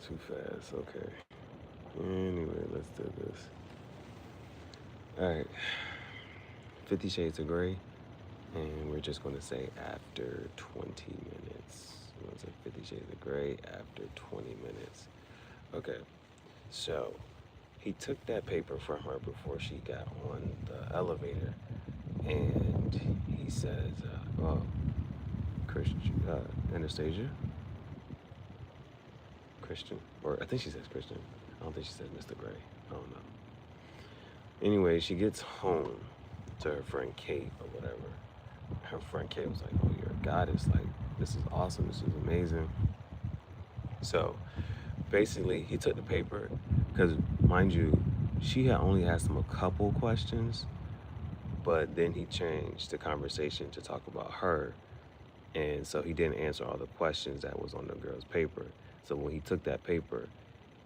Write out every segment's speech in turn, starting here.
Too fast. Okay. Anyway, let's do this. All right. 50 Shades of Grey. And we're just going to say after 20 minutes. We're going to say 50 Shades of Grey after 20 minutes. Okay. So he took that paper from her before she got on the elevator. And he says, oh, Anastasia? Christian? Or I think she says Christian. I don't think she says Mr. Gray. I don't know. Anyway, she gets home to her friend Kate or whatever. Her friend Kate was like, oh, you're a goddess. Like, this is awesome. This is amazing. So basically, he took the paper because, mind you, she had only asked him a couple questions, but then he changed the conversation to talk about her. And so he didn't answer all the questions that was on the girl's paper. So when he took that paper,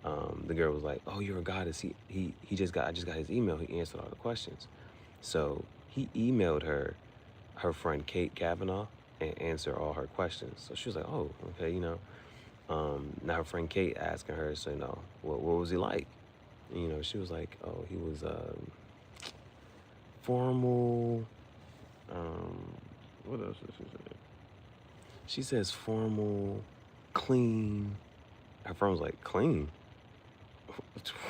the girl was like, "Oh, you're a goddess." I just got his email. He answered all the questions. So he emailed her friend Kate Kavanaugh, and answered all her questions. So she was like, "Oh, okay, you know." Now her friend Kate asking her, so you know, what was he like? And, you know, she was like, "Oh, he was formal." Um, what else did she say? She says formal, clean. Her friend was like, "Clean?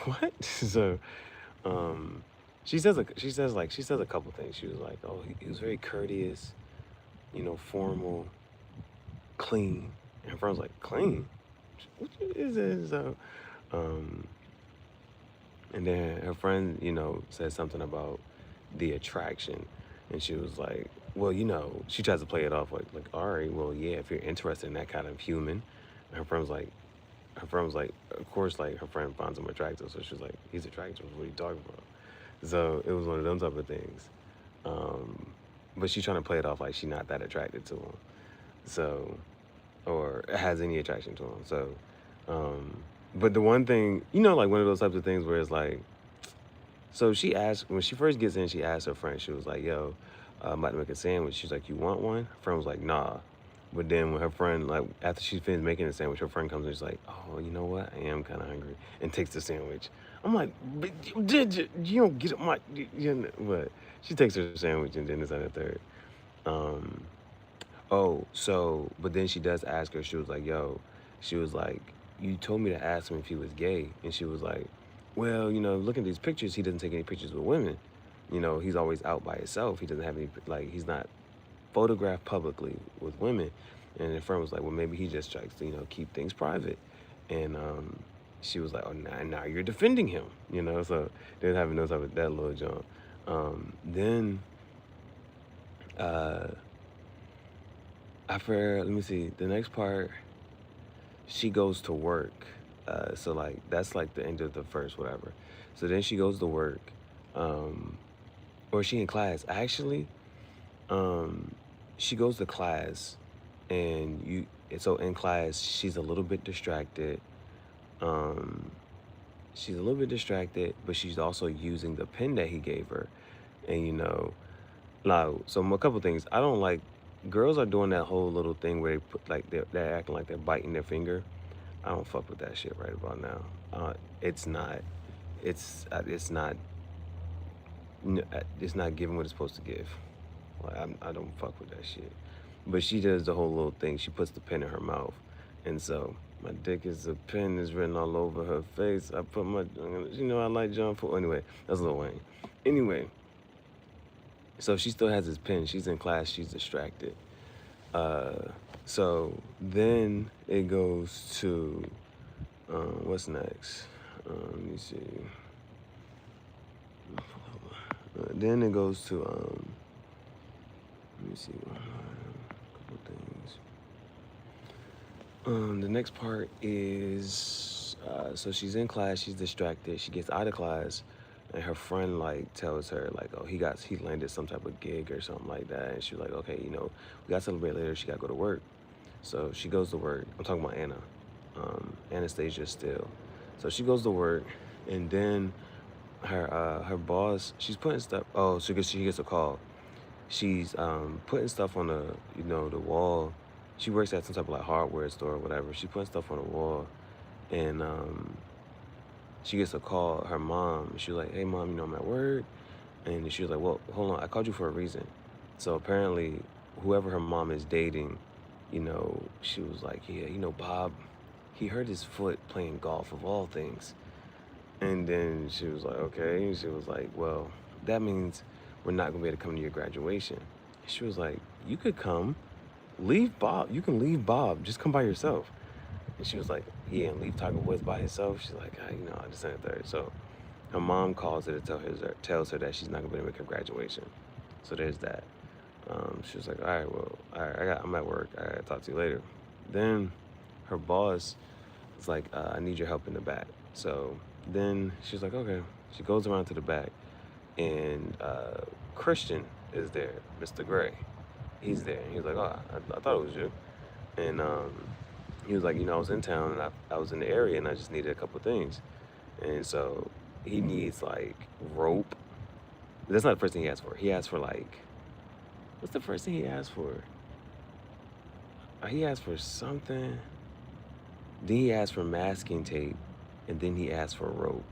What?" So, um, she says a couple things. She was like, "Oh, he was very courteous, you know, formal, clean." And her friend was like, "Clean? What is this?" So, um, and then her friend, you know, said something about the attraction, and she was like, "Well, you know," she tries to play it off like, "All right, well, yeah, if you're interested in that kind of human." And her friend was like, of course, like her friend finds him attractive, so she was like, "He's attractive. What are you talking about?" So it was one of them type of things. Um, but she's trying to play it off like she's not that attracted to him, so or has any attraction to him. So, um, but the one thing, you know, like one of those types of things where it's like, so she asked when she first gets in, she asked her friend, she was like, "Yo, I'm about to make a sandwich." She's like, "You want one?" Her friend was like, "Nah." But then when her friend, like after she finished making the sandwich, her friend comes in, she's like, "Oh, you know what? I am kind of hungry," and takes the sandwich. I'm like, "But you don't get it, my, you know, what?" She takes her sandwich and then it's on the third. Um, oh, so, but then she does ask her, she was like, "Yo," she was like, "You told me to ask him if he was gay." And she was like, "Well, you know, look at these pictures. He doesn't take any pictures with women. You know, he's always out by himself. He doesn't have any, like, he's not photographed publicly with women." And the friend was like, "Well, maybe he just tries to, you know, keep things private." And she was like, "Oh, now you're defending him," you know? So they're having those type of, that little jump. Then, uh, let me see, the next part, she goes to work. So like that's like the end of the first whatever. So then she goes to work, um, or she in class. Actually, um, she goes to class, and so in class she's a little bit distracted. Um, she's a little bit distracted, but she's also using the pen that he gave her, and you know, like so a couple things. I don't like girls are doing that whole little thing where they put like they're acting like they're biting their finger. I don't fuck with that shit right about now. It's not. It's not. It's not giving what it's supposed to give. Like I don't fuck with that shit. But she does the whole little thing. She puts the pen in her mouth, and so my dick is a pen is written all over her face. I put my, you know, I like John Paul. Anyway, that's Lil Wayne. Anyway, so she still has his pen. She's in class. She's distracted. Uh, so then it goes to what's next? Let me see. Then it goes to let me see. A couple things. The next part is so she's in class. She's distracted. She gets out of class, and her friend like tells her like, "Oh, he landed some type of gig or something like that." And she's like, "Okay, you know, we got to celebrate later. She got to go to work." So she goes to work. I'm talking about Anna, Anastasia still. So she goes to work, and then her boss, she's putting stuff. Oh, she gets a call. She's putting stuff on the, you know, the wall. She works at some type of like hardware store or whatever. She's putting stuff on the wall, And she gets a call, her mom. She was like, hey, Mom, I'm at work. And she was like, well, hold on, I called you for a reason. So apparently, whoever her mom is dating, she was like, yeah, Bob, he hurt his foot playing golf of all things. And then she was like, okay. She was like, well, that means we're not going to be able to come to your graduation. She was like, you could come. Leave Bob. You can leave Bob. Just come by yourself. And she was like, yeah, and leave Tiger Woods by himself. She's like, I just sent third. So her mom calls her to tells her that she's not going to be able to make her graduation. So there's that. She was like, all right, well, I'm at work. I gotta talk to you later. Then her boss was like, I need your help in the back. So then she's like, okay. She goes around to the back, and Christian is there, Mr. Grey. He's there. And he's like, oh, I thought it was you. And he was like, I was in town, and I was in the area, and I just needed a couple things. And so he needs, like, rope. That's not the first thing he asked for. He asked for, like, what's the first thing he asked for? He asked for something. Then he asked for masking tape, and then he asked for rope.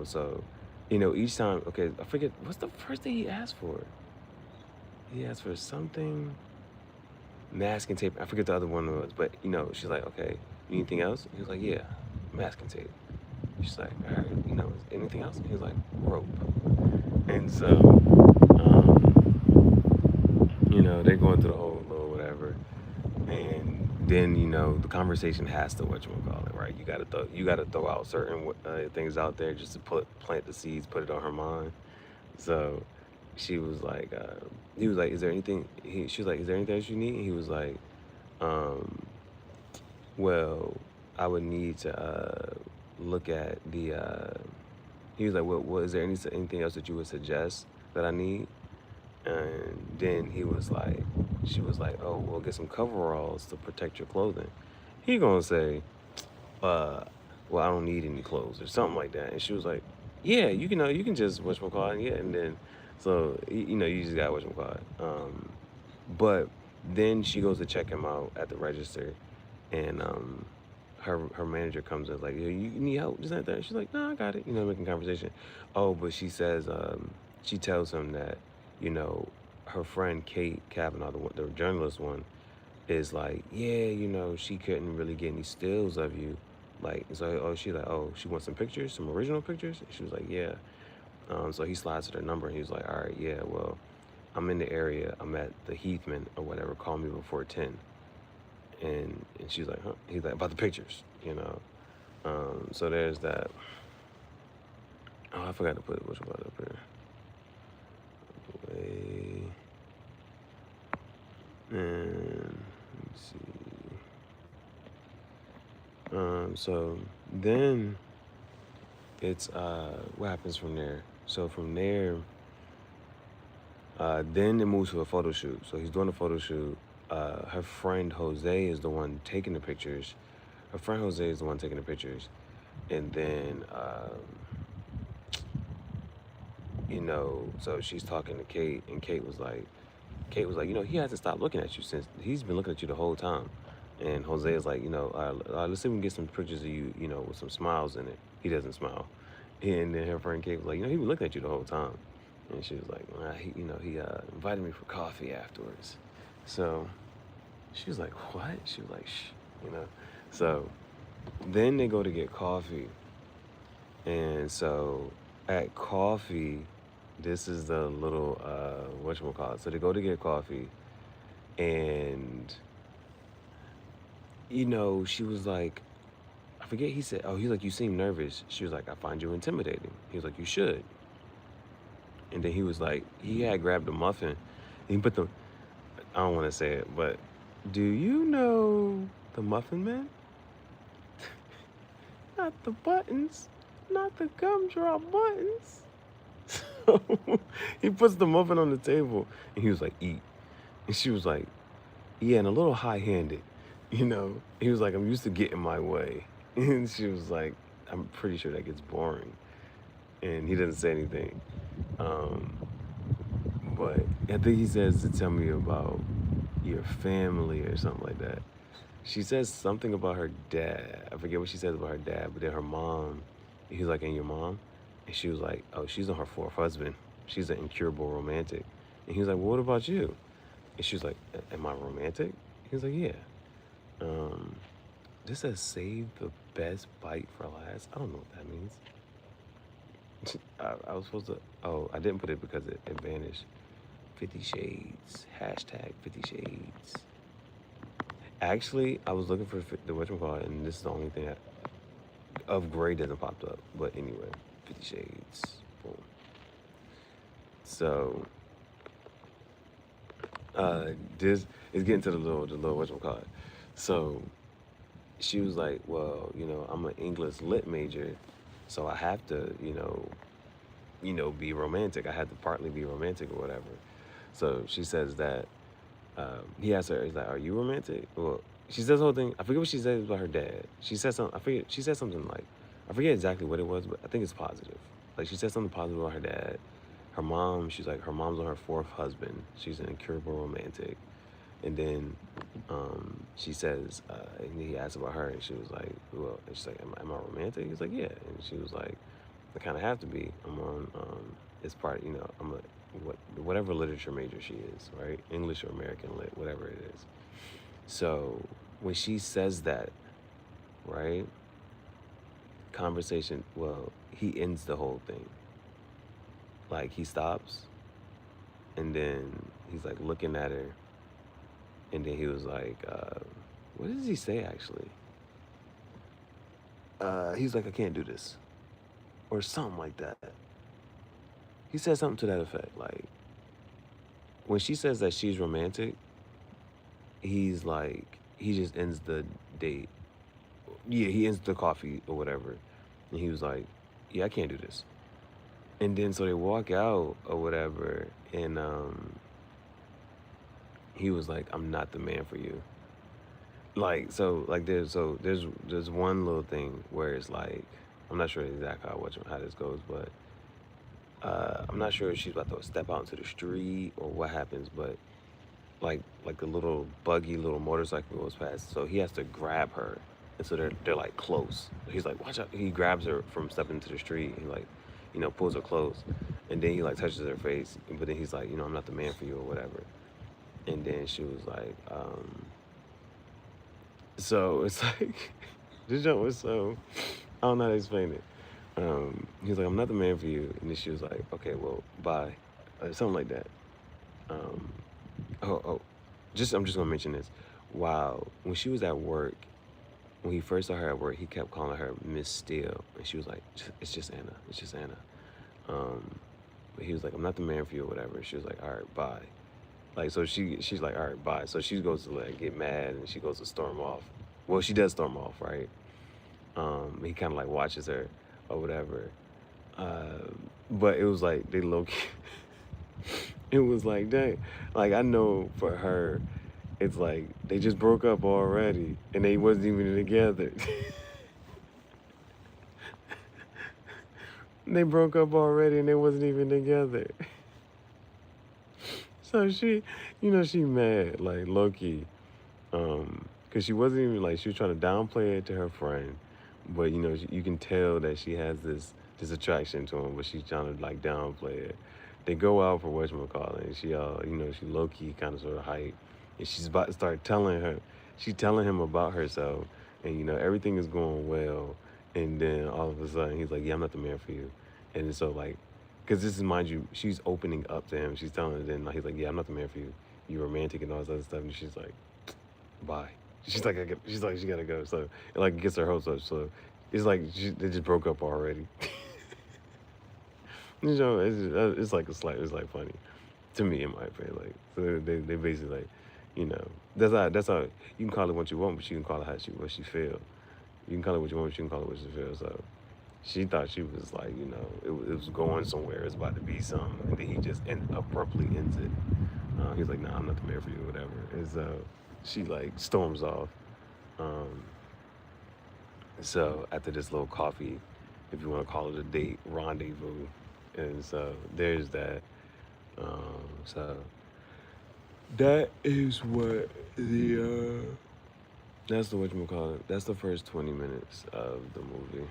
So, each time, okay, I forget, what's the first thing he asked for? He asked for something, masking tape. I forget the other one was, but, she's like, okay, anything else? He was like, yeah, masking tape. She's like, all right, anything else? He was like, rope. And so, they're going through the whole little whatever, and then the conversation has to whatchamacallit, right? You gotta throw out certain things out there just to plant the seeds, put it on her mind. So she was like, he was like, is there anything? She was like, is there anything else you need? And he was like, well, I would need to look at the. He was like, well, is there anything else that you would suggest that I need? And then she was like, oh, well, get some coveralls to protect your clothing. He gonna say, well, I don't need any clothes or something like that. And she was like, yeah, you can just whatchamacallit, yeah. And then, so, you just got whatchamacallit. But then she goes to check him out at the register, and her manager comes in like, you need help, just like that. She's like, no, I got it, making conversation. Oh, but she says, she tells him that, her friend Kate Kavanaugh, the journalist one, is like, yeah, she couldn't really get any stills of you. Like, so, she wants some pictures, some original pictures? And she was like, yeah. So he slides to her number, and he's like, all right, yeah, well, I'm in the area. I'm at the Heathman or whatever. Call me before 10. And she's like, huh? He's like, about the pictures, So there's that. Oh, I forgot to put which one up here. And let's see. So then it's what happens from there? So from there, then it moves to a photo shoot. So he's doing a photo shoot. Her friend Jose is the one taking the pictures. And then so she's talking to Kate, and Kate was like, he hasn't stopped looking at you since he's been looking at you the whole time. And Jose is like, let's see if we can get some pictures of you, with some smiles in it. He doesn't smile. And then her friend Kate was like, he was looking at you the whole time. And she was like, well, he invited me for coffee afterwards. So she was like, what? She was like, shh, So then they go to get coffee. And so at coffee, this is the little, whatchamacallit. So they go to get coffee, and, she was like, I forget, he said, he's like, you seem nervous. She was like, I find you intimidating. He was like, you should. And then he was like, he had grabbed a muffin, and he put I don't want to say it, but do you know the Muffin Man? Not the buttons, not the gumdrop buttons. So he puts the muffin on the table, and he was like, eat. And she was like, yeah, and a little high-handed, He was like, I'm used to getting my way. And she was like, I'm pretty sure that gets boring. And he doesn't say anything. But I think he says to tell me about your family or something like that. She says something about her dad. I forget what she says about her dad, but then her mom, he's like, and your mom? And she was like, oh, she's on her fourth husband. She's an incurable romantic. And he was like, well, what about you? And she was like, am I romantic? He was like, yeah. Um, this says save the best bite for last. I don't know what that means. I was supposed to, oh, I didn't put it because it vanished. 50 Shades, hashtag 50 Shades. Actually, I was looking for the whatchamacallit, and this is the only thing of Grey doesn't pop up. But anyway, 50 Shades, boom. So, this is getting to the little whatchamacallit. So, she was like, well, I'm an English lit major, so I have to, be romantic. I had to partly be romantic or whatever. So she says that he asked her, he's like, are you romantic? Well, she says the whole thing. I forget what she said about her dad. She said something, she said something like, I forget exactly what it was, but I think it's positive. Like she said something positive about her dad. Her mom, she's like, her mom's on her fourth husband. She's an incurable romantic. And then she says, and he asked about her, and she was like, well, and she's like, am I romantic? He's like, yeah. And she was like, I kind of have to be. I'm on, it's part, I'm whatever literature major she is, right? English or American lit, whatever it is. So when she says that, right, conversation, well, he ends the whole thing. Like he stops, and then he's like looking at her, and then he was like, what does he say actually? He's like, I can't do this, or something like that. He said something to that effect. Like, when she says that she's romantic, he's like, he just ends the date. Yeah, he ends the coffee or whatever. And he was like, yeah, I can't do this. And then so they walk out or whatever, and he was like, I'm not the man for you. Like, so, like, there's one little thing where it's like, I'm not sure exactly how this goes, but I'm not sure if she's about to step out into the street or what happens, but like a little buggy, little motorcycle goes past, so he has to grab her, and so they're like close. He's like, watch out! He grabs her from stepping into the street. He like, pulls her close, and then he like touches her face, but then he's like, I'm not the man for you or whatever. And then she was like, so it's like, this joke was so, I don't know how to explain it. He was like, I'm not the man for you. And then she was like, okay, well, bye. Something like that. Um, I'm just gonna mention this. Wow, when she was at work, when he first saw her at work, he kept calling her Miss Steele. And she was like, it's just Anna, it's just Anna. But he was like, I'm not the man for you or whatever. She was like, all right, bye. Like, so she's like, all right, bye. So she goes to like get mad, and she goes to storm off. Well, she does storm off, right? He kind of like watches her or whatever. But it was like, they low key, it was like, dang. Like, I know for her, it's like, they just broke up already, and they wasn't even together. They broke up already, and they wasn't even together. So she, she mad, like, low-key. Because she wasn't even, like, she was trying to downplay it to her friend. But, you can tell that she has this attraction to him, but she's trying to, like, downplay it. They go out for whatchamacallit, and she, she low-key kind of sort of hype. And she's about to start telling him about herself. And, everything is going well. And then all of a sudden, he's like, yeah, I'm not the man for you. And so, like, because this is, mind you, she's opening up to him. She's telling him, then he's like, yeah, I'm not the man for you. You're romantic and all this other stuff. And she's like, bye. She's like, she gotta go. So it like gets her hopes up. So it's like they just broke up already. It's like it's like funny to me, in my opinion. Like, so they basically like, that's how you can call it what you want, but you can call it what she feel. You can call it what you want, but you can call it what she feel. So she thought she was like, it was going somewhere. It's about to be something, and then he just abruptly ends it. He's like, nah, I'm not the man for you, or whatever. And so she like storms off. So after this little coffee, if you want to call it a date, rendezvous, and so there's that. So that is what the That's the whatchamacallit. That's the first 20 minutes of the movie.